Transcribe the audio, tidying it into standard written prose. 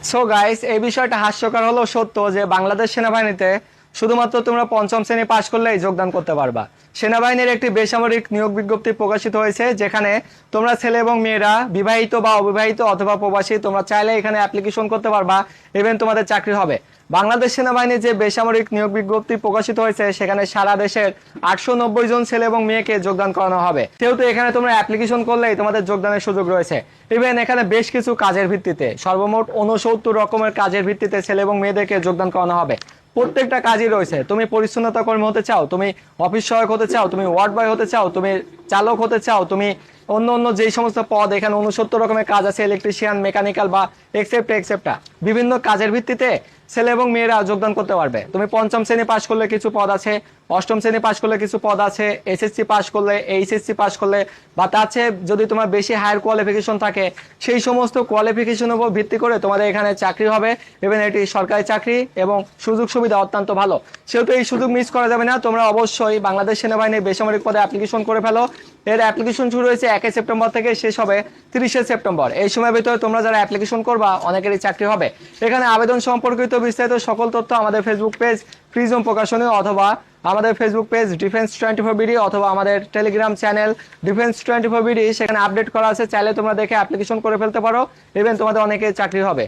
So guys, এই বিষয়টা হাস্যকর হলো সত্য যে বাংলাদেশ সেনাবাহিনীতে শুধুমাত্র তোমরা পঞ্চম শ্রেণী পাশ করলেই যোগদান করতে পারবা। সেনাবাহিনীর একটি বেসামরিক নিয়োগ বিজ্ঞপ্তি প্রকাশিত হয়েছে, যেখানে তোমরা ছেলে এবং মেয়েরা বিবাহিত বা অবিবাহিত অথবা প্রবাসী তোমরা চাইলে এখানে অ্যাপ্লিকেশন করতে পারবা, ইভেন তোমাদের চাকরি হবে। বাংলাদেশ সেনাবাহিনীর যে বেসামরিক নিয়োগ বিজ্ঞপ্তি প্রকাশিত হয়েছে সেখানে সারা দেশের 890 জন ছেলে এবং মেয়েকে যোগদান করানো হবে। যেহেতু এখানে তোমরা অ্যাপ্লিকেশন করলেই তোমাদের যোগদানের সুযোগ রয়েছে। ইভেন এখানে বেশ কিছু কাজের ভিত্তিতে সর্বমোট 69 রকমের কাজের ভিত্তিতে ছেলে এবং মেয়েদেরকে যোগদান করানো হবে। প্রত্যেকটা কাজই রয়েছে। তুমি পরিচ্ছন্নতা কর্মী হতে চাও, তুমি অফিস সহায়ক হতে চাও, তুমি ওয়ার্ড বয় হতে চাও, তুমি চালক হতে চাও, তুমি অন্য অন্য যেই সমস্ত পদ, এখানে 69 রকমের কাজ আছে, ইলেকট্রিশিয়ান, মেকানিক্যাল বা এক্সেপ্টা বিভিন্ন কাজের ভিত্তিতে ছেলে এবং মেয়েরা যোগদান করতে পারবে। তুমি পঞ্চম শ্রেণী পাশ করলে কিছু পদ আছে, অষ্টম শ্রেণী পাশ করলে কিছু পদ আছে, এসএসসি পাশ করলে, এইচএসসি পাশ করলে বা তার চেয়ে যদি তোমার বেশি হায়ার কোয়ালিফিকেশন থাকে সেই সমস্ত কোয়ালিফিকেশনের উপর ভিত্তি করে তোমাদের এখানে চাকরি হবে। এবং এটি সরকারি চাকরি এবং সুযোগ সুবিধা অত্যন্ত ভালো, সেহেতু এই সুযোগ মিস করা যাবে না। তোমরা অবশ্যই বাংলাদেশ সেনাবাহিনীর বেসামরিক পদে অ্যাপ্লিকেশন করে ফেলো। এর অ্যাপ্লিকেশন শুরু হয়েছে 1 সেপ্টেম্বর থেকে, শেষ হবে 30 সেপ্টেম্বর। এই সময়ের ভিতরে তোমরা যারা অ্যাপ্লিকেশন করবা অনেকেরই চাকরি হবে। এখানে আবেদন সম্পর্কিত বিস্তারিত সকল তথ্য আমাদের ফেসবুক পেজ ফ্রিজম প্রকাশনী অথবা আমাদের ফেসবুক পেজ ডিফেন্স 24 বিডি অথবা আমাদের টেলিগ্রাম চ্যানেল ডিফেন্স 24 বিডি, সেখানে আপডেট করা আছে। চাইলে তোমরা দেখে অ্যাপ্লিকেশন করে ফেলতে পারো, ইভেন তোমাদের অনেকে চাকরি হবে।